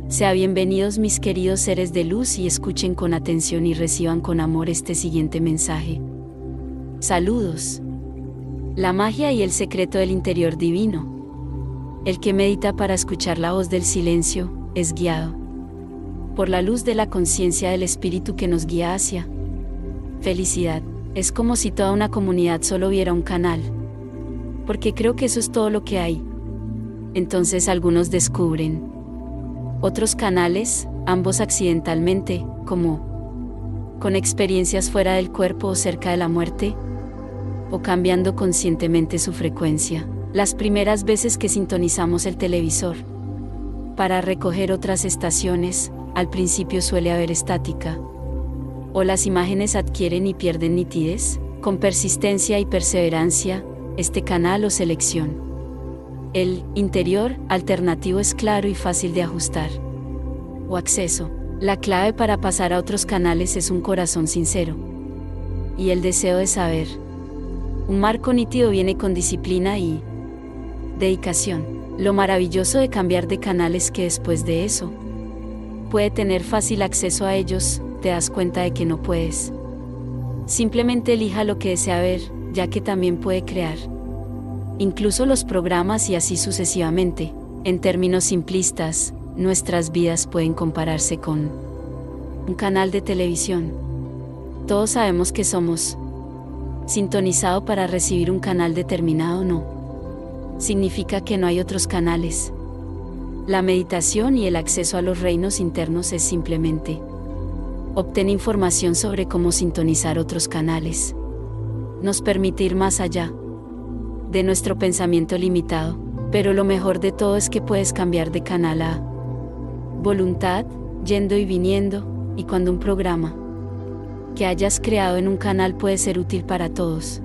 Sean bienvenidos mis queridos seres de luz y escuchen con atención y reciban con amor este siguiente mensaje. Saludos. La magia y el secreto del interior divino. El que medita para escuchar la voz del silencio, es guiado por la luz de la conciencia del espíritu que nos guía hacia felicidad. Es como si toda una comunidad solo viera un canal. Porque creo que eso es todo lo que hay. Entonces algunos descubren otros canales, ambos accidentalmente, como con experiencias fuera del cuerpo o cerca de la muerte, o cambiando conscientemente su frecuencia. Las primeras veces que sintonizamos el televisor para recoger otras estaciones, al principio suele haber estática, o las imágenes adquieren y pierden nitidez, con persistencia y perseverancia, este canal o selección. El interior alternativo es claro y fácil de ajustar. O acceso. La clave para pasar a otros canales es un corazón sincero. Y el deseo de saber. Un marco nítido viene con disciplina y dedicación. Lo maravilloso de cambiar de canal es que después de eso, puede tener fácil acceso a ellos, te das cuenta de que no puedes. Simplemente elija lo que desea ver, ya que también puede crear. Incluso los programas y así sucesivamente. En términos simplistas, nuestras vidas pueden compararse con un canal de televisión. Todos sabemos que somos sintonizado para recibir un canal determinado, no significa que no hay otros canales. La meditación y el acceso a los reinos internos es simplemente obtener información sobre cómo sintonizar otros canales. Nos permite ir más allá de nuestro pensamiento limitado, pero lo mejor de todo es que puedes cambiar de canal a voluntad, yendo y viniendo, y cuando un programa que hayas creado en un canal puede ser útil para todos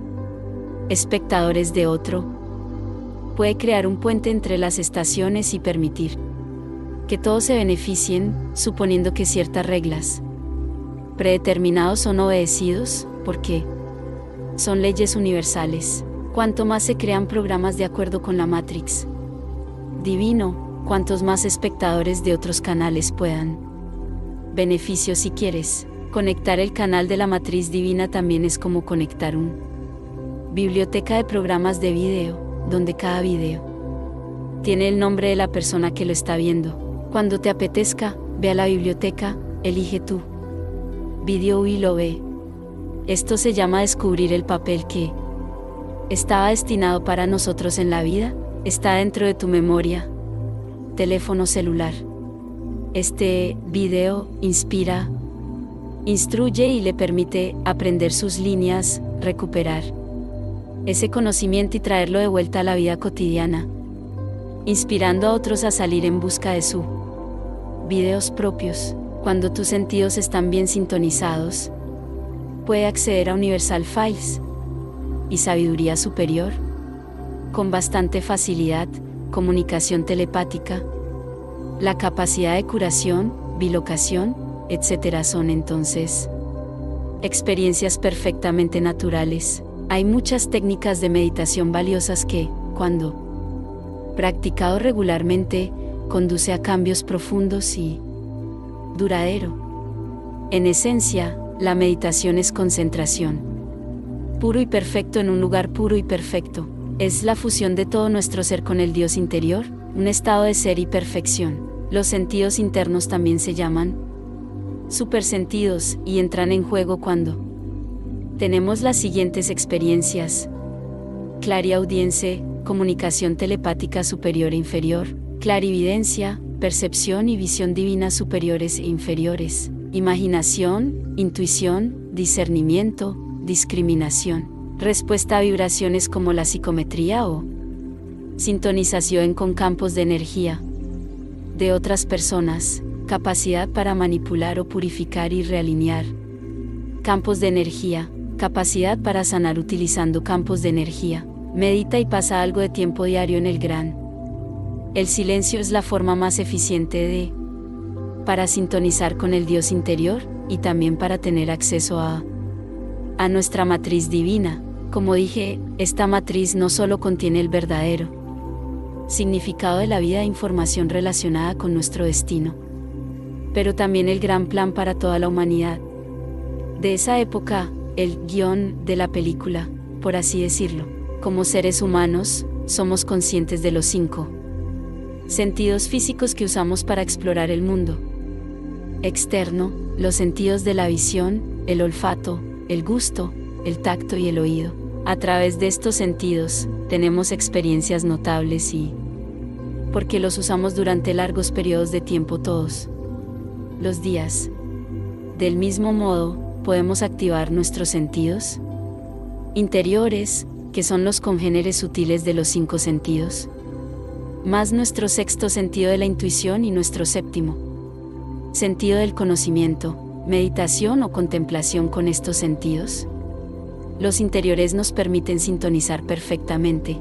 espectadores de otro, puede crear un puente entre las estaciones y permitir que todos se beneficien, suponiendo que ciertas reglas predeterminados son obedecidos, porque son leyes universales. Cuanto más se crean programas de acuerdo con la Matrix divino, cuantos más espectadores de otros canales puedan beneficio. Si quieres conectar el canal de la matriz divina, también es como conectar una biblioteca de programas de video, donde cada video tiene el nombre de la persona que lo está viendo. Cuando te apetezca, ve a la biblioteca, elige tu video y lo ve. Esto se llama descubrir el papel que estaba destinado para nosotros en la vida, está dentro de tu memoria, teléfono celular. Este video inspira, instruye y le permite aprender sus líneas, recuperar ese conocimiento y traerlo de vuelta a la vida cotidiana, inspirando a otros a salir en busca de sus videos propios. Cuando tus sentidos están bien sintonizados, puede acceder a Universal Files y sabiduría superior con bastante facilidad, comunicación telepática, la capacidad de curación, bilocación, etc. Son entonces experiencias perfectamente naturales. Hay muchas técnicas de meditación valiosas que, cuando practicado regularmente, conduce a cambios profundos y duradero. En esencia, la meditación es concentración puro y perfecto en un lugar puro y perfecto. Es la fusión de todo nuestro ser con el Dios interior, un estado de ser y perfección. Los sentidos internos también se llaman supersentidos y entran en juego cuando tenemos las siguientes experiencias: clariaudiencia, comunicación telepática superior e inferior, clarividencia, percepción y visión divina superiores e inferiores, imaginación, intuición, discernimiento, discriminación, respuesta a vibraciones como la psicometría o sintonización con campos de energía de otras personas, capacidad para manipular o purificar y realinear campos de energía, capacidad para sanar utilizando campos de energía. Medita y pasa algo de tiempo diario en el gran. El silencio es la forma más eficiente para sintonizar con el Dios interior, y también para tener acceso a nuestra matriz divina. Como dije, esta matriz no solo contiene el verdadero significado de la vida e información relacionada con nuestro destino, pero también el gran plan para toda la humanidad. De esa época, el guión de la película, por así decirlo. Como seres humanos, somos conscientes de los 5 sentidos físicos que usamos para explorar el mundo externo, los sentidos de la visión, el olfato, el gusto, el tacto y el oído. A través de estos sentidos, tenemos experiencias notables y, porque los usamos durante largos periodos de tiempo todos los días. Del mismo modo, podemos activar nuestros sentidos interiores, que son los congéneres sutiles de los 5 sentidos, más nuestro 6º sentido de la intuición y nuestro 7º sentido del conocimiento, meditación o contemplación con estos sentidos. Los interiores nos permiten sintonizar perfectamente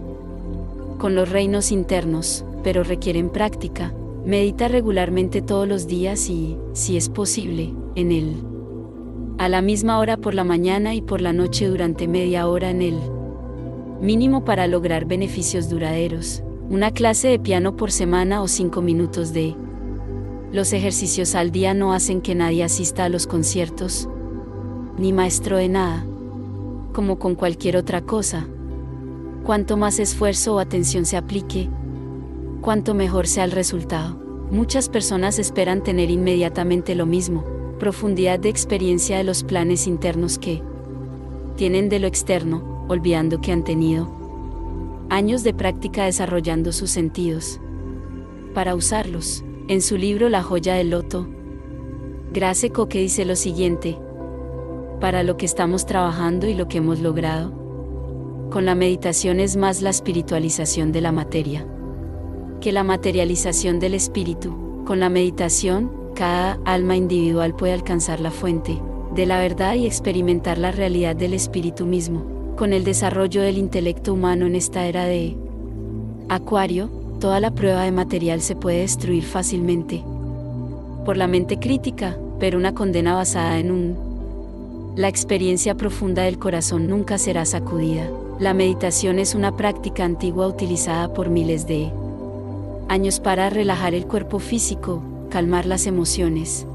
con los reinos internos, pero requieren práctica. Medita regularmente todos los días y, si es posible, en él. A la misma hora por la mañana y por la noche durante media hora en él. Mínimo para lograr beneficios duraderos. Una clase de piano por semana o 5 minutos de. Los ejercicios al día no hacen que nadie asista a los conciertos, ni maestro de nada. Como con cualquier otra cosa. Cuanto más esfuerzo o atención se aplique, cuanto mejor sea el resultado. Muchas personas esperan tener inmediatamente lo mismo, profundidad de experiencia de los planes internos que tienen de lo externo, olvidando que han tenido años de práctica desarrollando sus sentidos para usarlos. En su libro La joya del loto, Grace Coque dice lo siguiente: para lo que estamos trabajando y lo que hemos logrado con la meditación es más la espiritualización de la materia que la materialización del espíritu. Con la meditación, cada alma individual puede alcanzar la fuente de la verdad y experimentar la realidad del espíritu mismo. Con el desarrollo del intelecto humano en esta era de Acuario, toda la prueba de material se puede destruir fácilmente por la mente crítica, pero una condena basada en la experiencia profunda del corazón nunca será sacudida. La meditación es una práctica antigua utilizada por miles de años para relajar el cuerpo físico, calmar las emociones,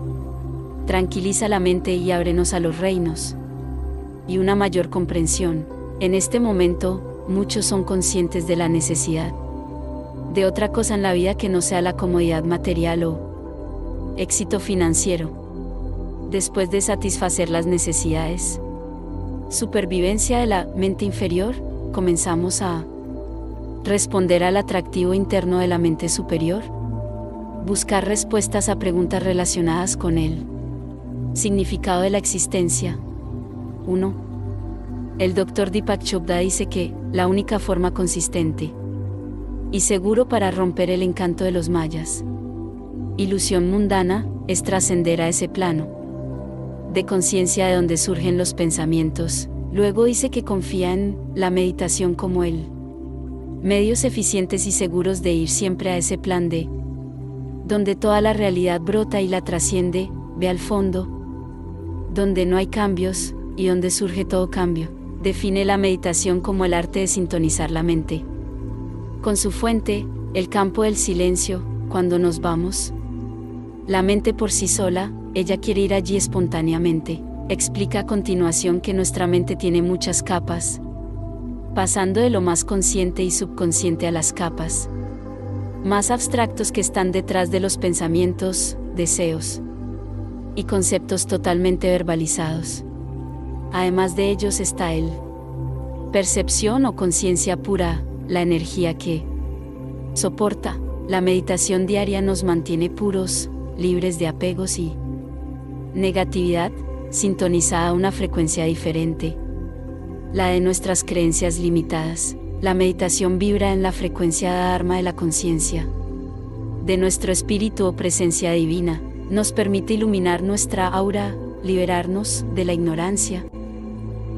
tranquiliza la mente y ábrenos a los reinos y una mayor comprensión. En este momento, muchos son conscientes de la necesidad de otra cosa en la vida que no sea la comodidad material o éxito financiero. Después de satisfacer las necesidades, supervivencia de la mente inferior, comenzamos a responder al atractivo interno de la mente superior, buscar respuestas a preguntas relacionadas con el significado de la existencia. 1. El Dr. Deepak Chopra dice que la única forma consistente y seguro para romper el encanto de los mayas, ilusión mundana, es trascender a ese plano de conciencia de donde surgen los pensamientos. Luego dice que confía en la meditación como el medios eficientes y seguros de ir siempre a ese plan de donde toda la realidad brota y la trasciende, ve al fondo, donde no hay cambios, y donde surge todo cambio. Define la meditación como el arte de sintonizar la mente con su fuente, el campo del silencio. Cuando nos vamos, la mente por sí sola, ella quiere ir allí espontáneamente. Explica a continuación que nuestra mente tiene muchas capas, pasando de lo más consciente y subconsciente a las capas más abstractos que están detrás de los pensamientos, deseos y conceptos totalmente verbalizados. Además de ellos está el percepción o conciencia pura, la energía que soporta. La meditación diaria nos mantiene puros, libres de apegos y negatividad, sintonizada a una frecuencia diferente, la de nuestras creencias limitadas. La meditación vibra en la frecuencia Dharma de la conciencia de nuestro espíritu o presencia divina, nos permite iluminar nuestra aura, liberarnos de la ignorancia.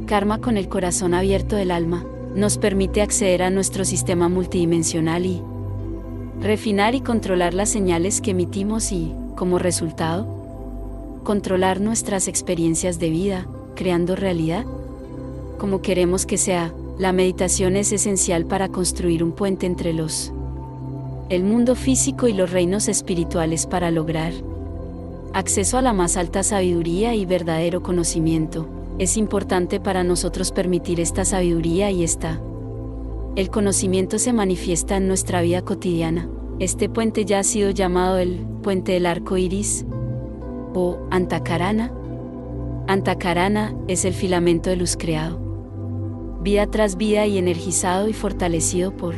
Karma con el corazón abierto del alma, nos permite acceder a nuestro sistema multidimensional y refinar y controlar las señales que emitimos y, como resultado, controlar nuestras experiencias de vida, creando realidad como queremos que sea. La meditación es esencial para construir un puente entre el mundo físico y los reinos espirituales para lograr acceso a la más alta sabiduría y verdadero conocimiento. Es importante para nosotros permitir esta sabiduría y el conocimiento se manifiesta en nuestra vida cotidiana. Este puente ya ha sido llamado el puente del arco iris o Antakarana. Antakarana es el filamento de luz creado, vida tras vida y energizado y fortalecido por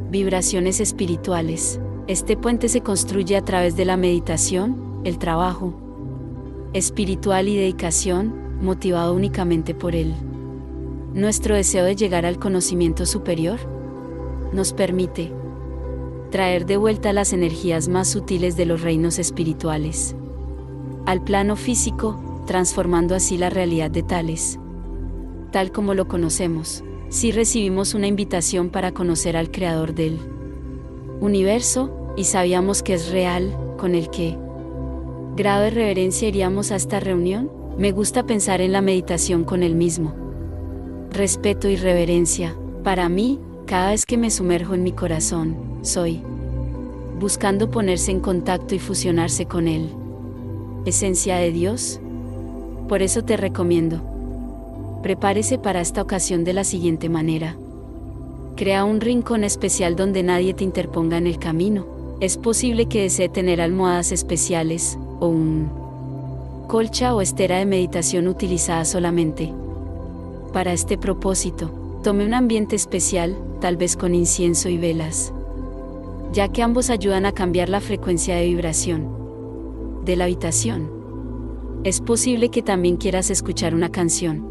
vibraciones espirituales. Este puente se construye a través de la meditación, el trabajo espiritual y dedicación, motivado únicamente por nuestro deseo de llegar al conocimiento superior. Nos permite traer de vuelta las energías más sutiles de los reinos espirituales al plano físico, transformando así la realidad de tal como lo conocemos. Si recibimos una invitación para conocer al Creador del universo, y sabíamos que es real, ¿con el qué grado de reverencia iríamos a esta reunión? Me gusta pensar en la meditación con el mismo respeto y reverencia. Para mí, cada vez que me sumerjo en mi corazón, soy buscando ponerse en contacto y fusionarse con esencia de Dios. Por eso te recomiendo, prepárese para esta ocasión de la siguiente manera. Crea un rincón especial donde nadie te interponga en el camino. Es posible que desee tener almohadas especiales, o un colcha o estera de meditación utilizada solamente para este propósito. Tome un ambiente especial, tal vez con incienso y velas, ya que ambos ayudan a cambiar la frecuencia de vibración de la habitación. Es posible que también quieras escuchar una canción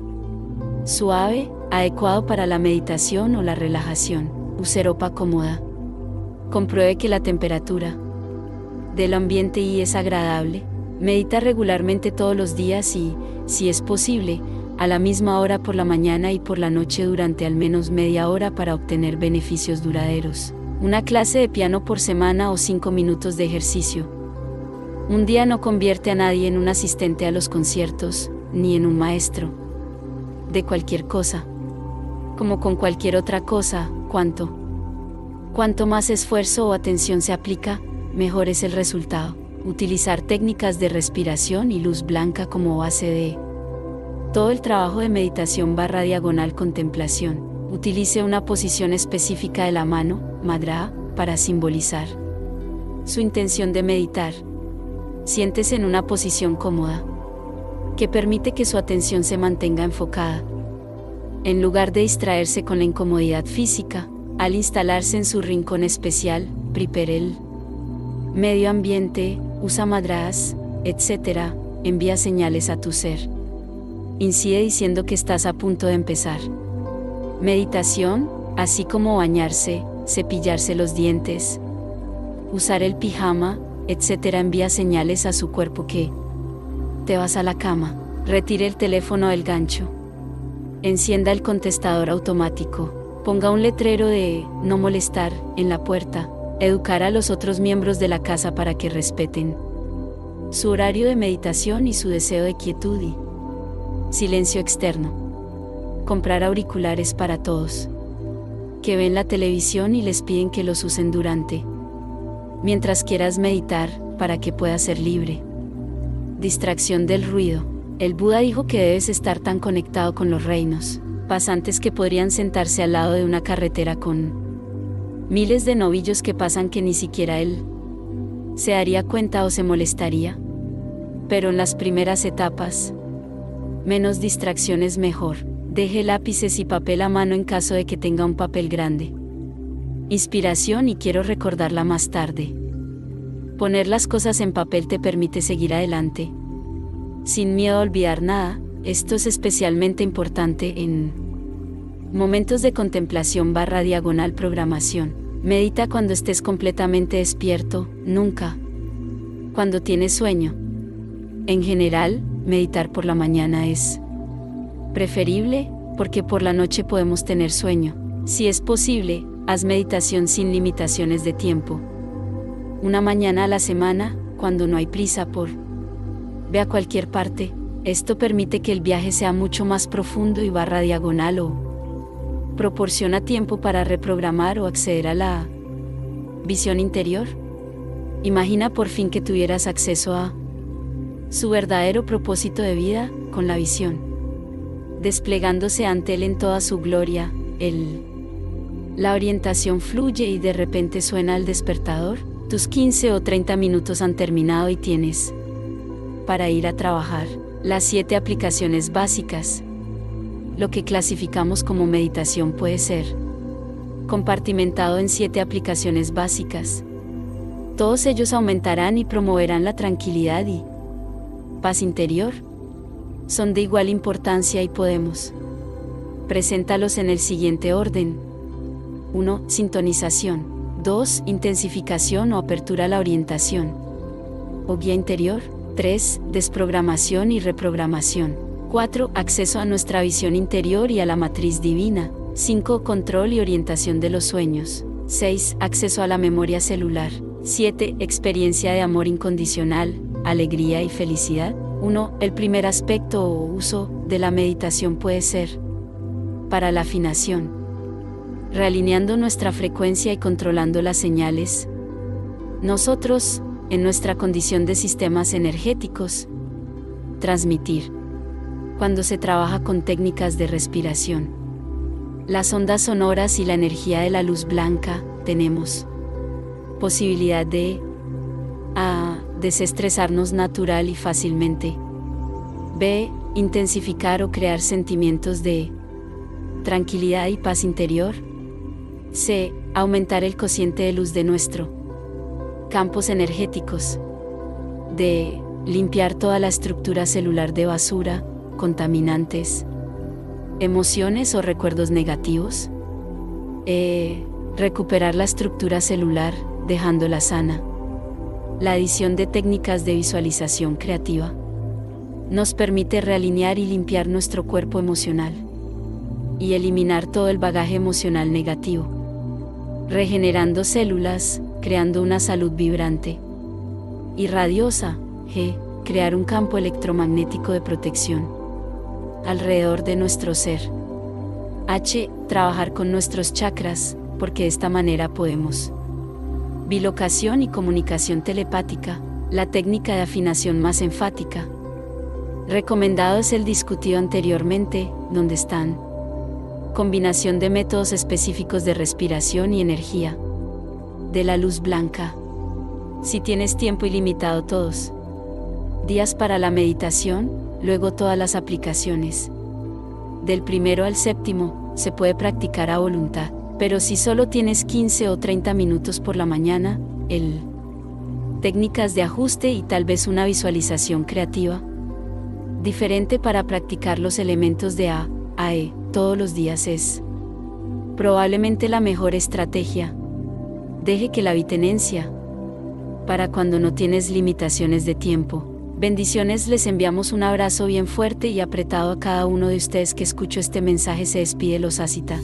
suave, adecuado para la meditación o la relajación. Use ropa cómoda. Compruebe que la temperatura del ambiente y es agradable. Medita regularmente todos los días y, si es posible, a la misma hora por la mañana y por la noche durante al menos media hora para obtener beneficios duraderos. Una clase de piano por semana o 5 minutos de ejercicio. Un día no convierte a nadie en un asistente a los conciertos, ni en un maestro de cualquier cosa. Como con cualquier otra cosa, cuanto más esfuerzo o atención se aplica, mejor es el resultado. Utilizar técnicas de respiración y luz blanca como base de todo el trabajo de meditación / contemplación. Utilice una posición específica de la mano, Madra, para simbolizar su intención de meditar. Siéntese en una posición cómoda, que permite que su atención se mantenga enfocada. En lugar de distraerse con la incomodidad física, al instalarse en su rincón especial, prepare el medio ambiente, usa madras, etc., envía señales a tu ser. Incide diciendo que estás a punto de empezar meditación, así como bañarse, cepillarse los dientes, usar el pijama, etc. Envía señales a su cuerpo que te vas a la cama. Retire el teléfono del gancho. Encienda el contestador automático. Ponga un letrero de "no molestar" en la puerta. Educar a los otros miembros de la casa para que respeten su horario de meditación y su deseo de quietud y silencio externo. Comprar auriculares para todos que ven la televisión y les piden que los usen mientras quieras meditar, para que puedas ser libre. Distracción del ruido. El Buda dijo que debes estar tan conectado con los reinos pasantes que podrían sentarse al lado de una carretera con miles de novillos que pasan que ni siquiera él se daría cuenta o se molestaría. Pero en las primeras etapas, menos distracciones mejor. Deje lápices y papel a mano en caso de que tenga un papel grande. Inspiración y quiero recordarla más tarde. Poner las cosas en papel te permite seguir adelante sin miedo a olvidar nada. Esto es especialmente importante en momentos de contemplación / programación. Medita cuando estés completamente despierto, nunca cuando tienes sueño. En general, meditar por la mañana es preferible, porque por la noche podemos tener sueño. Si es posible, haz meditación sin limitaciones de tiempo. Una mañana a la semana, cuando no hay prisa por ve a cualquier parte. Esto permite que el viaje sea mucho más profundo y / o proporciona tiempo para reprogramar o acceder a la visión interior. Imagina por fin que tuvieras acceso a su verdadero propósito de vida, con la visión, desplegándose ante él en toda su gloria. La orientación fluye y de repente suena el despertador. Tus 15 o 30 minutos han terminado y tienes para ir a trabajar. Las 7 aplicaciones básicas. Lo que clasificamos como meditación puede ser compartimentado en 7 aplicaciones básicas. Todos ellos aumentarán y promoverán la tranquilidad y paz interior. Son de igual importancia y podemos preséntalos en el siguiente orden. 1. Sintonización. 2. Intensificación o apertura a la orientación o guía interior. 3. Desprogramación y reprogramación. 4. Acceso a nuestra visión interior y a la matriz divina. 5. Control y orientación de los sueños. 6. Acceso a la memoria celular. 7. Experiencia de amor incondicional, alegría y felicidad. 1. El primer aspecto o uso de la meditación puede ser para la afinación, realineando nuestra frecuencia y controlando las señales. Nosotros, en nuestra condición de sistemas energéticos, transmitir. Cuando se trabaja con técnicas de respiración, las ondas sonoras y la energía de la luz blanca, tenemos posibilidad de A. Desestresarnos natural y fácilmente. B. Intensificar o crear sentimientos de tranquilidad y paz interior. C. Aumentar el cociente de luz de nuestro campos energéticos. D. Limpiar toda la estructura celular de basura, contaminantes, emociones o recuerdos negativos. E. Recuperar la estructura celular, dejándola sana. La adición de técnicas de visualización creativa nos permite realinear y limpiar nuestro cuerpo emocional y eliminar todo el bagaje emocional negativo, regenerando células, creando una salud vibrante y radiosa. G. Crear un campo electromagnético de protección alrededor de nuestro ser. H. Trabajar con nuestros chakras, porque de esta manera podemos bilocación y comunicación telepática, la técnica de afinación más enfática. Recomendado es el discutido anteriormente, donde están combinación de métodos específicos de respiración y energía de la luz blanca. Si tienes tiempo ilimitado, todos días para la meditación, luego todas las aplicaciones. Del 1 al 7 se puede practicar a voluntad. Pero si solo tienes 15 o 30 minutos por la mañana, técnicas de ajuste y tal vez una visualización creativa diferente para practicar los elementos de A a E todos los días es probablemente la mejor estrategia. Deje que la vitenencia para cuando no tienes limitaciones de tiempo. Bendiciones, les enviamos un abrazo bien fuerte y apretado a cada uno de ustedes que escuchó este mensaje. Se despide los Asita.